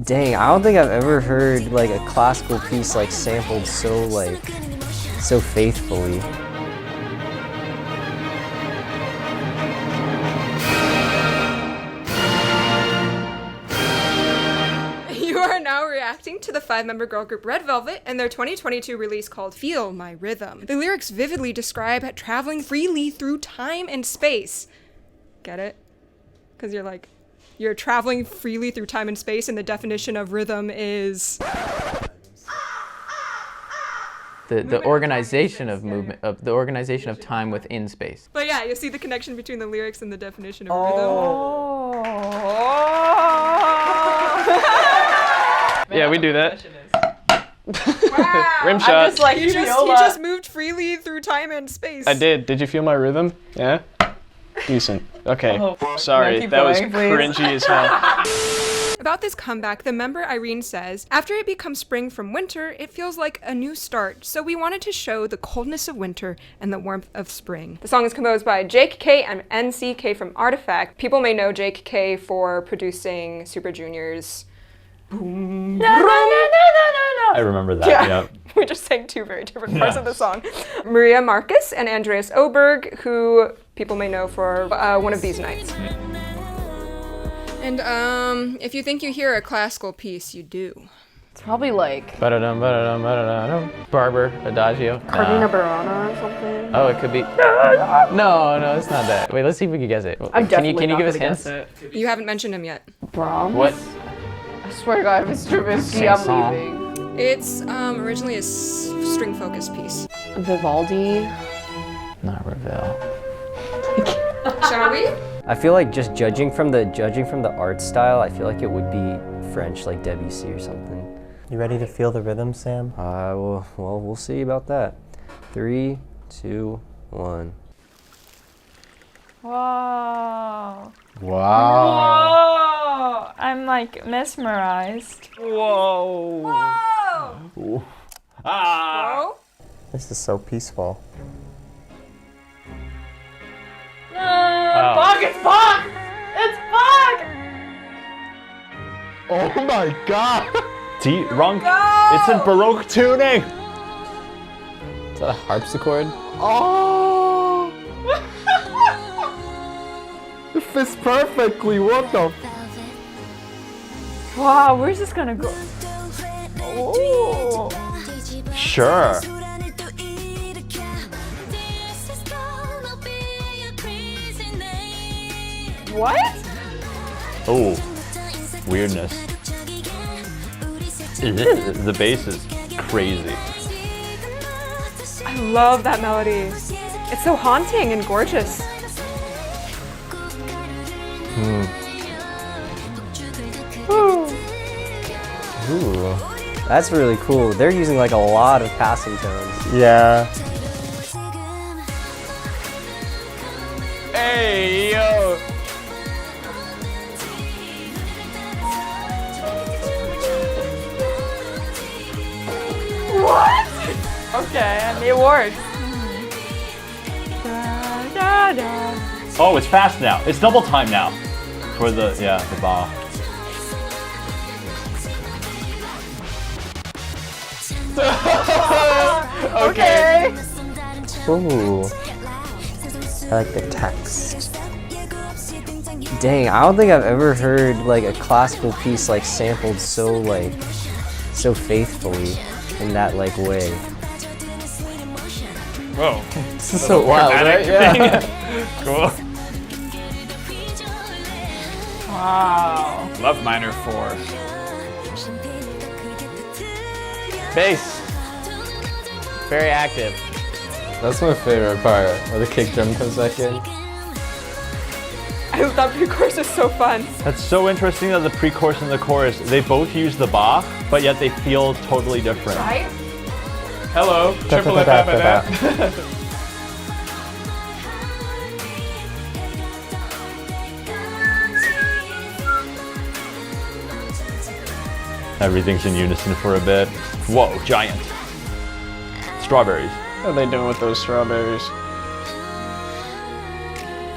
Dang, I don't think I've ever heard like a classical piece like sampled so faithfully. You are now reacting to the 5-member girl group Red Velvet and their 2022 release called Feel My Rhythm. The lyrics vividly describe traveling freely through time and space. Get it? Because you're traveling freely through time and space, and the definition of rhythm is the organization of movement, of the organization of time within space. But yeah, you see the connection between the lyrics and the definition of Oh. Yeah, we do that. Wow. Rim shot. I'm just like, He just moved freely through time and space. I did. Did you feel my rhythm? Yeah? Decent. Okay. Oh, sorry, keep that was going, please. cringy as hell. About this comeback, the member Irene says, after it becomes spring from winter, it feels like a new start, so we wanted to show the coldness of winter and the warmth of spring. The song is composed by Jake K and NCK from Artifact. People may know Jake K for producing Super Junior's Boom. No. I remember that, yeah. We just sang two very different parts of the song. Maria Marcus and Andreas Oberg, who people may know for One of These Nights. And if you think you hear a classical piece, you do. It's probably like Ba-da-dum, ba-da-dum, ba-da-dum. Barber, Adagio. Carmina Burana or something. Oh, it could be. No, it's not that. Wait, let's see if we can guess it. I'm Can you definitely give us not gonna hints? guess it. You haven't mentioned him yet. Brahms? What? I swear to God, if it's Stravinsky, I'm Saint-Saëns. leaving. It's originally a string-focused piece. Vivaldi. Not Ravel. Shall we? I feel like just judging from the art style, I feel like it would be French, like Debussy or something. You ready to feel the rhythm, Sam? Well, we'll see about that. 3, 2, 1. Whoa. Wow. Whoa. I'm like mesmerized. Whoa. Whoa! Ah! Whoa! This is so peaceful. Fuck, it's fuck! It's fuck! Oh my god! Wrong. It's in Baroque tuning! Is that a harpsichord? Oh! It fits perfectly, what the? Wow, where's this gonna go? Oh. Sure. What? Oh, weirdness. The bass is crazy. I love that melody. It's so haunting and gorgeous. Ooh, that's really cool. They're using like a lot of passing tones. Yeah. Hey, yo. What? Okay, and it works. Da, da, da. Oh, it's fast now. It's double time now. For the bar. Okay. Ooh. I like the text. Dang, I don't think I've ever heard like a classical piece like sampled so faithfully in that like way. Whoa. This is so wild, right? Yeah. Cool. Wow. Love minor 4. Bass. Very active. That's my favorite part, where the kick drum comes back in. That pre-chorus is so fun. That's so interesting that the pre-chorus and the chorus, they both use the Bach, but yet they feel totally different. Right? Hello. Triple F. Everything's in unison for a bit. Whoa, giant. Strawberries. What are they doing with those strawberries?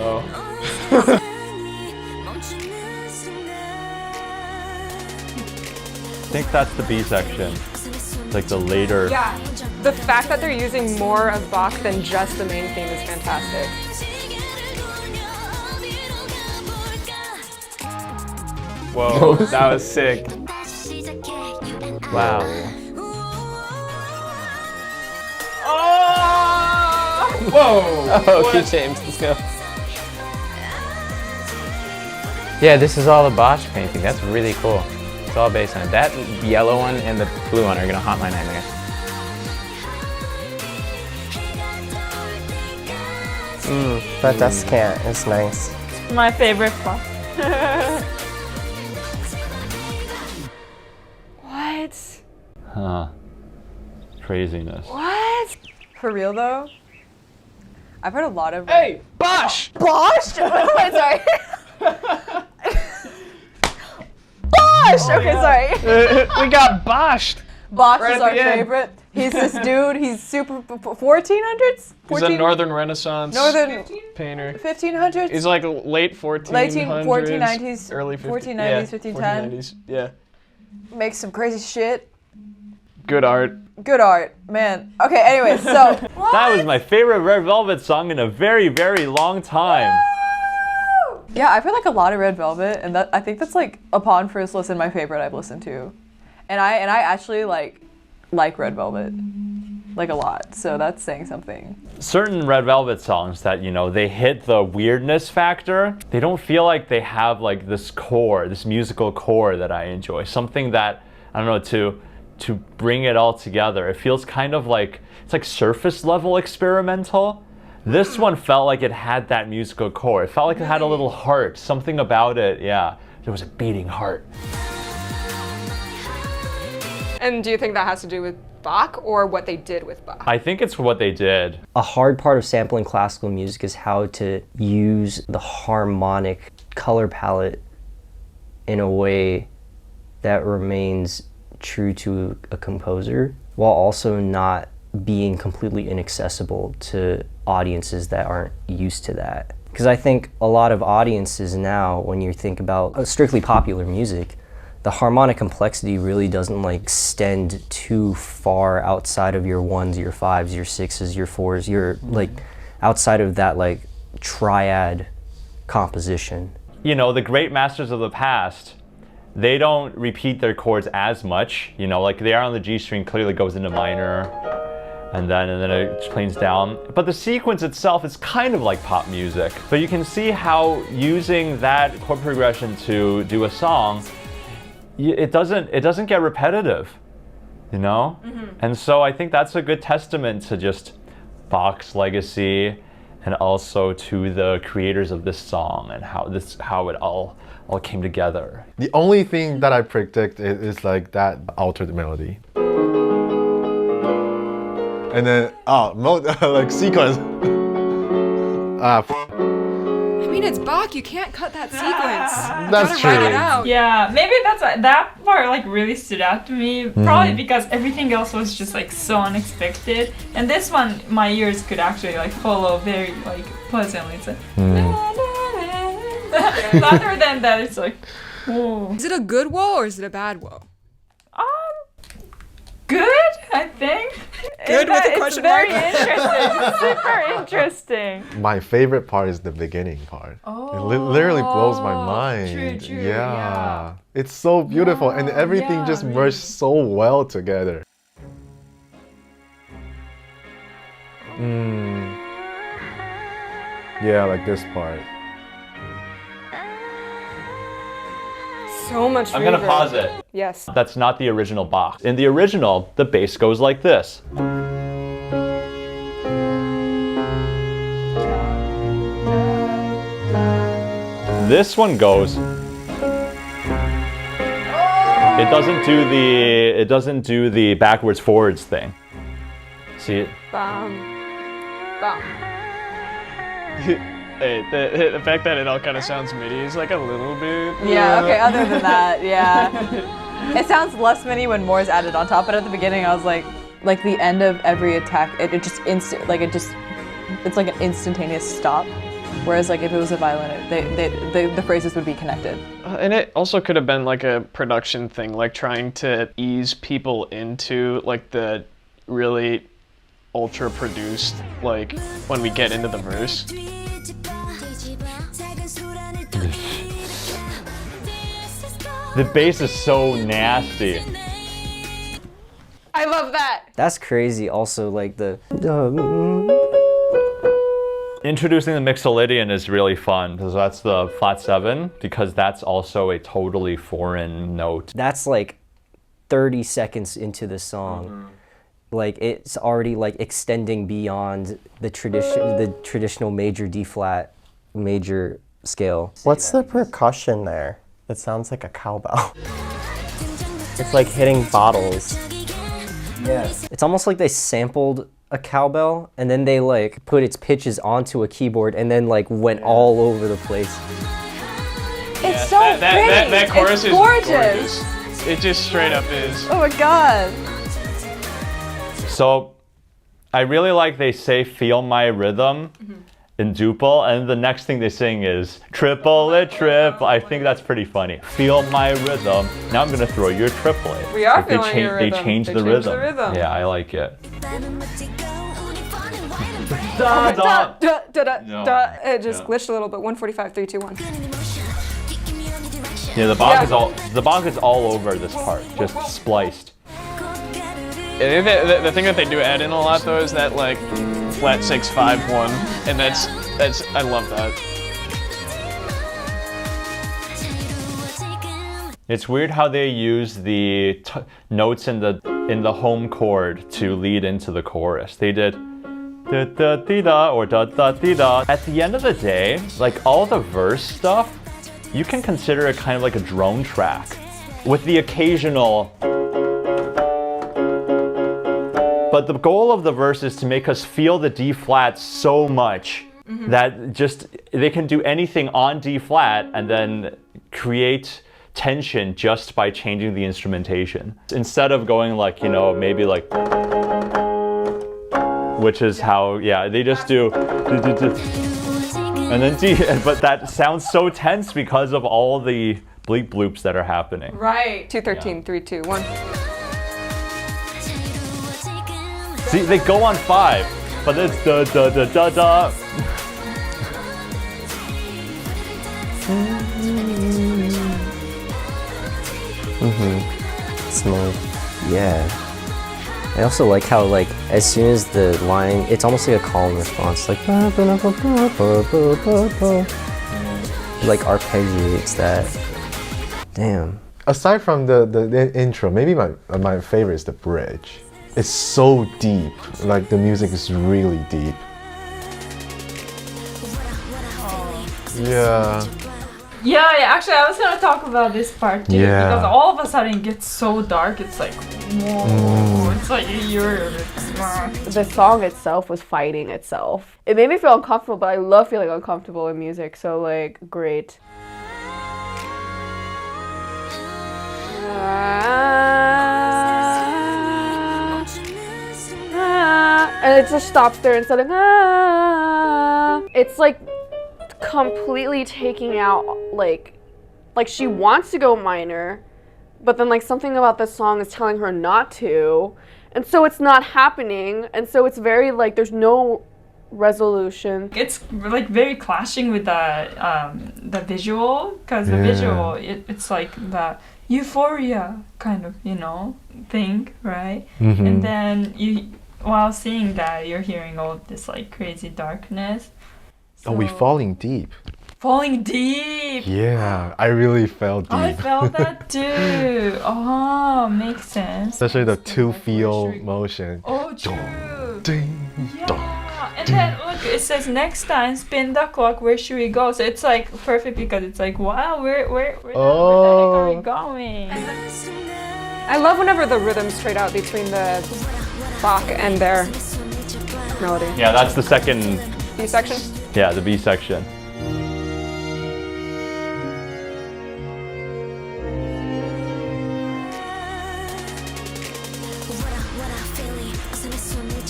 Oh. think that's the B section. It's like the later. Yeah, the fact that they're using more of Bach than just the main theme is fantastic. Whoa, that was sick. Wow. Whoa! Oh, okay, James, let's go. Yeah, this is all a Bosch painting. That's really cool. It's all based on it. That yellow one and the blue one are gonna haunt my nightmares. That descant is nice. My favorite part. What? Huh. Craziness. What? For real though? I've heard a lot of. Hey, Bosch! Bosch? Wait, sorry. Bosch! Okay, sorry. We got Boshed. Bosch Right is at our the end. favorite. He's this dude. He's super 1400s. He's a Northern Renaissance Northern painter. 1500s. He's like late 1400s, Late 1490s, early 1490s, 1510. 1490s. Yeah. Makes some crazy shit. Good art. Good art, man. Okay, anyway, so. That was my favorite Red Velvet song in a very, very long time. Yeah, I've heard like a lot of Red Velvet, and I think that's like upon first listen my favorite I've listened to, and I actually like Red Velvet, like a lot. So that's saying something. Certain Red Velvet songs that, you know, they hit the weirdness factor. They don't feel like they have like this core, this musical core that I enjoy. Something that, I don't know, to bring it all together. It feels kind of like, it's like surface level experimental. This one felt like it had that musical core. It felt like it had a little heart, something about it, yeah. There was a beating heart. And do you think that has to do with Bach or what they did with Bach? I think it's what they did. A hard part of sampling classical music is how to use the harmonic color palette in a way that remains true to a composer while also not being completely inaccessible to audiences that aren't used to that. Because I think a lot of audiences now, when you think about strictly popular music, the harmonic complexity really doesn't like extend too far outside of your ones, your fives, your sixes, your fours, your like outside of that like triad composition. You know, the great masters of the past, they don't repeat their chords as much. You know, like they are on the G string, clearly goes into minor, and then it plays down. But the sequence itself is kind of like pop music. But you can see how using that chord progression to do a song, it doesn't get repetitive, you know? And so I think that's a good testament to just Bach's legacy and also to the creators of this song and how it all came together. The only thing that I predict is like that altered melody. And then, like sequence. I mean, it's Bach. You can't cut that sequence. That's You gotta write true. it out. Yeah, maybe that's why that part like really stood out to me. Probably because everything else was just like so unexpected, and this one my ears could actually like follow very like pleasantly. It's like other than that, it's like whoa. Is it a good woe or is it a bad woe? Good, I think. Good with a question mark? It's very interesting. Super interesting. My favorite part is the beginning part. It literally blows my mind. True, yeah. It's so beautiful and everything just merged so well together. Yeah, like this part. So much I'm gonna reverb. pause it. Yes. That's not the original Bach. In the original, the bass goes like this. This one goes. It doesn't do the backwards forwards thing. See it? Bum. Bum. Hey, the fact that it all kind of sounds MIDI is like a little bit. Yeah, okay, other than that, yeah. It sounds less MIDI when more is added on top, but at the beginning I was like the end of every attack, it's like an instantaneous stop. Whereas like if it was a violin, the phrases would be connected. And it also could have been like a production thing, like trying to ease people into like the really ultra produced, like when we get into the verse. The bass is so nasty. I love that. That's crazy. Also, like the. Introducing the Mixolydian is really fun because that's the flat 7, because that's also a totally foreign note. That's like 30 seconds into the song. Like it's already like extending beyond the traditional major D flat major scale. What's the percussion there? It sounds like a cowbell. It's like hitting bottles. Yes. It's almost like they sampled a cowbell and then they like put its pitches onto a keyboard and then like went all over the place. It's so pretty. That chorus it's is gorgeous. It just straight up is. Oh my god. So I really like they say feel my rhythm in duple, and the next thing they sing is triplet trip. I think that's pretty funny. Feel my rhythm. Now I'm gonna throw you a triplet. We are Like, they feeling your rhythm. They changed They the changed rhythm. the rhythm. Yeah, I like it. Da, da, da, da, da, No. da. It just Yeah. glitched a little bit. 145, 3, 2, 1. Yeah, the bonk is all over this part, just spliced. The thing that they do add in a lot though is that like flat 6 5 1, and that's I love that. It's weird how they use the notes in the home chord to lead into the chorus. They did da da dee da or da da dee da. At the end of the day, like all the verse stuff, you can consider it kind of like a drone track, with the occasional. But the goal of the verse is to make us feel the D flat so much that just they can do anything on D flat and then create tension just by changing the instrumentation. Instead of going like, you know, maybe like, which is how, yeah, they just do, and then D, but that sounds so tense because of all the bleep bloops that are happening. Right. 213, 3, 2, 1. See, they go on 5, but it's da da da da da. Smooth. Yeah. I also like how like as soon as the line, it's almost like a call and response, like like arpeggiates that. Damn. Aside from the intro, maybe my favorite is the bridge. It's so deep. Like the music is really deep. Yeah. Yeah, actually, I was gonna talk about this part too, Yeah. because all of a sudden it gets so dark. It's like, whoa, it's like you're. The song itself was fighting itself. It made me feel uncomfortable, but I love feeling uncomfortable in music, so like, great. And it just stops there instead of It's like completely taking out like she wants to go minor, but then like something about the song is telling her not to, and so it's not happening, and so it's very like there's no resolution. It's like very clashing with the visual, because the visual it's like the euphoria kind of, you know, thing, right? And then while seeing that, you're hearing all this like crazy darkness. So, we falling deep. Falling deep. Yeah, I really felt deep. I felt that too. Oh, makes sense. Especially the two feel motion. Oh, true. Ding, Yeah. And then look, it says next time spin the clock. Where should we go? So it's like perfect because it's like, wow, where the heck are we going? I love whenever the rhythms trade out between the Bach and their melody. Yeah, that's the second. B section? Yeah, the B section.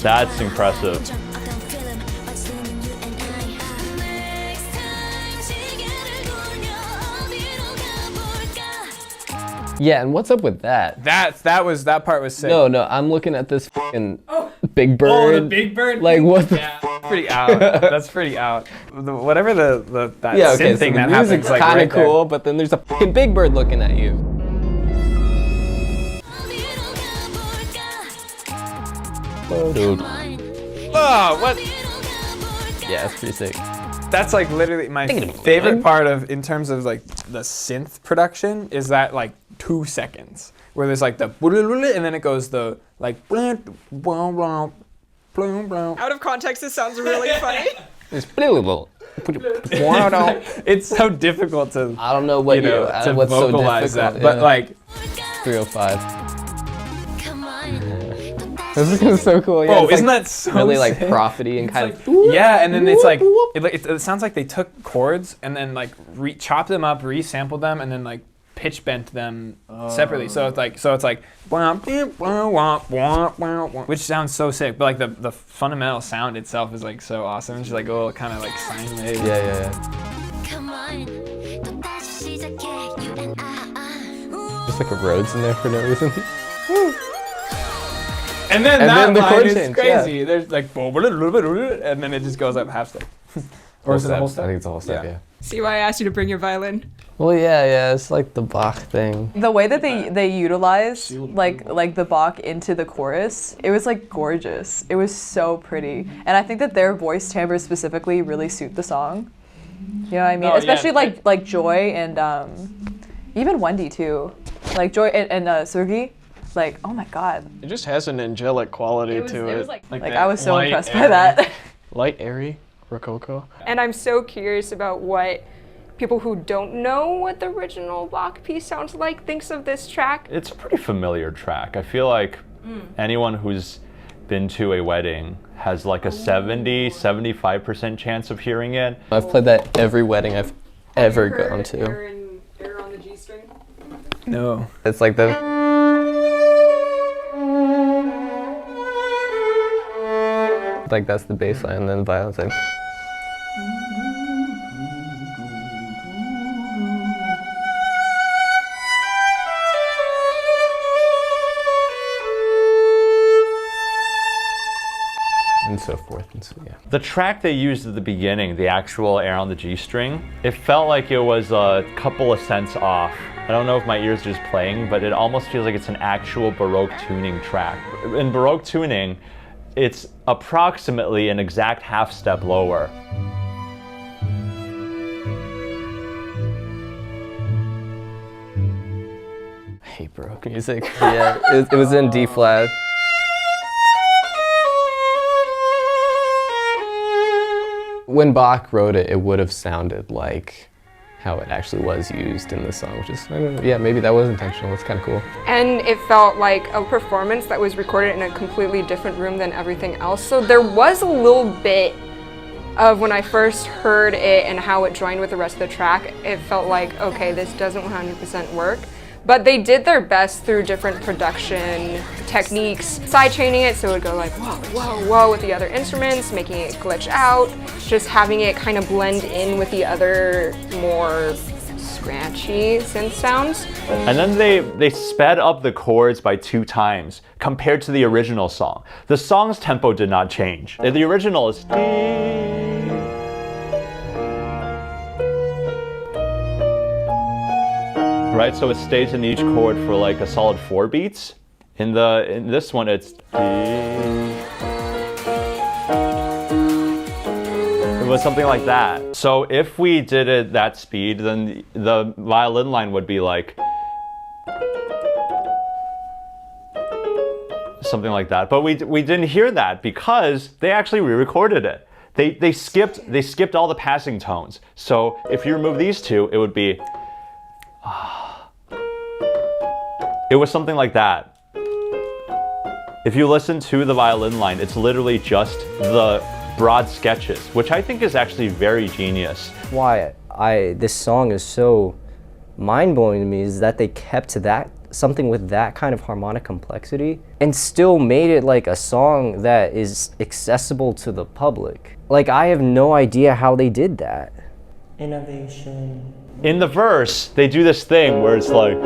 That's impressive. Yeah, and what's up with that? That part was sick. No, I'm looking at this fucking Big Bird. Oh, the Big Bird. Like what the? Yeah, pretty out. That's pretty out. Whatever that Yeah, okay. synth So thing the that music's happens, like kind of right there. cool, but then there's a fucking Big Bird looking at you. Dude. Oh, what? Yeah, it's pretty sick. That's like literally my favorite part of, in terms of like the synth production, is that like 2 seconds where there's like the and then it goes the like Out of context, this sounds really funny. It's it's so difficult to, I don't know what you know, to what's vocalize so difficult. that, but like 305. This is so cool. Yeah, oh, it's isn't like that so really like sick? prophety and kind of yeah, and then it's like it sounds like they took chords and then like chopped them up, resampled them, and then like pitch bent them separately. So it's like which sounds so sick, but like the fundamental sound itself is like so awesome. It's just like a little kind of like sine wave. Yeah. Just like a Rhodes in there for no reason. And then the line chord is change, crazy. yeah. There's like and then it just goes up half step. Or is it the whole step? I think it's a whole step. Yeah. See why I asked you to bring your violin? Well, yeah. It's like the Bach thing. The way that they utilize like the Bach into the chorus, it was like gorgeous. It was so pretty, and I think that their voice timbre specifically really suit the song. You know what I mean? Oh, Especially yeah. like Joy and even Wendy too, like Joy and Sergey. Like, oh my god. It just has an angelic quality to it. It was like that I was so light, impressed by airy- that. Light, airy, rococo. And I'm so curious about what people who don't know what the original Bach piece sounds like thinks of this track. It's a pretty familiar track. I feel like anyone who's been to a wedding has like a 70-75% chance of hearing it. I've played that every wedding I've ever gone to. Error on the G string. No. It's like the. Like that's the bass line, and then the violin's like. And so forth, and so yeah. The track they used at the beginning, the actual air on the G string, it felt like it was a couple of cents off. I don't know if my ears are just playing, but it almost feels like it's an actual Baroque tuning track. In Baroque tuning, it's approximately an exact half step lower. I hate Baroque music. Yeah, it was in D flat. When Bach wrote it, it would have sounded like how it actually was used in the song, which is, I don't know, yeah, maybe that was intentional. It's kind of cool. And it felt like a performance that was recorded in a completely different room than everything else. So there was a little bit of when I first heard it and how it joined with the rest of the track, it felt like, okay, this doesn't 100% work. But they did their best through different production techniques, sidetraining it so it would go like whoa, whoa, whoa with the other instruments, making it glitch out, just having it kind of blend in with the other more scratchy synth sounds. And then they sped up the chords by 2 times compared to the original song. The song's tempo did not change. The original is right, so it stays in each chord for like a solid 4 beats. In this one, it's it was something like that. So if we did it that speed, then the violin line would be like something like that. But we didn't hear that because they actually re-recorded it. They skipped all the passing tones. So if you remove these 2, it would be. It was something like that. If you listen to the violin line, it's literally just the broad sketches, which I think is actually very genius. Why this song is so mind-blowing to me is that they kept something with that kind of harmonic complexity and still made it like a song that is accessible to the public. Like, I have no idea how they did that. Innovation. In the verse, they do this thing where it's like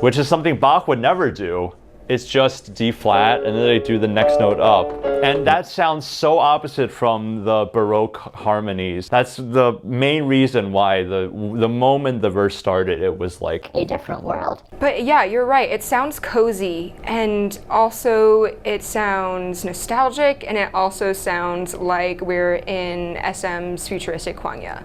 which is something Bach would never do. It's just D flat, and then they do the next note up. And that sounds so opposite from the Baroque harmonies. That's the main reason why the moment the verse started, it was like a different world. But yeah, you're right. It sounds cozy, and also it sounds nostalgic, and it also sounds like we're in SM's futuristic Kwangya,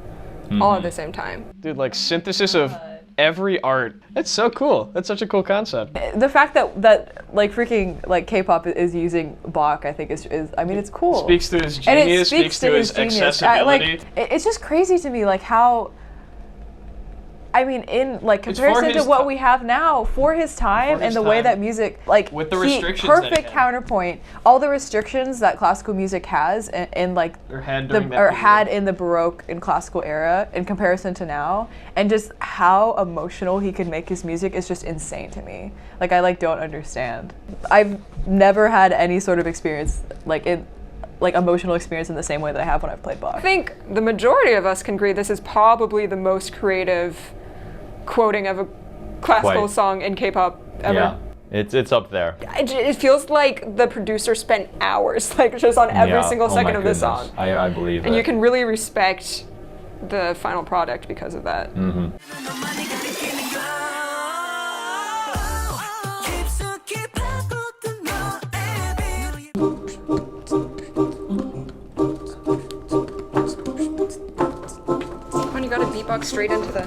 all at the same time. Dude, like synthesis of every art. That's so cool. That's such a cool concept. The fact that like freaking like K-pop is using Bach, I think is I mean, it's cool. Speaks to his And it genius, speaks to his genius. accessibility. It's just crazy to me, like how. I mean, in like comparison to what we have now for his time and the way that music, like with the restrictions that perfect counterpoint, all the restrictions that classical music has and like had in the Baroque and classical era in comparison to now, and just how emotional he could make his music is just insane to me. Like I don't understand. I've never had any sort of experience like emotional experience in the same way that I have when I've played Bach. I think the majority of us can agree this is probably the most creative quoting of a classical song in K-pop ever. Yeah, it's up there. It feels like the producer spent hours like just on every single second of the song. I believe and it. you can really respect the final product because of that. Come on, you gotta beatbox straight into the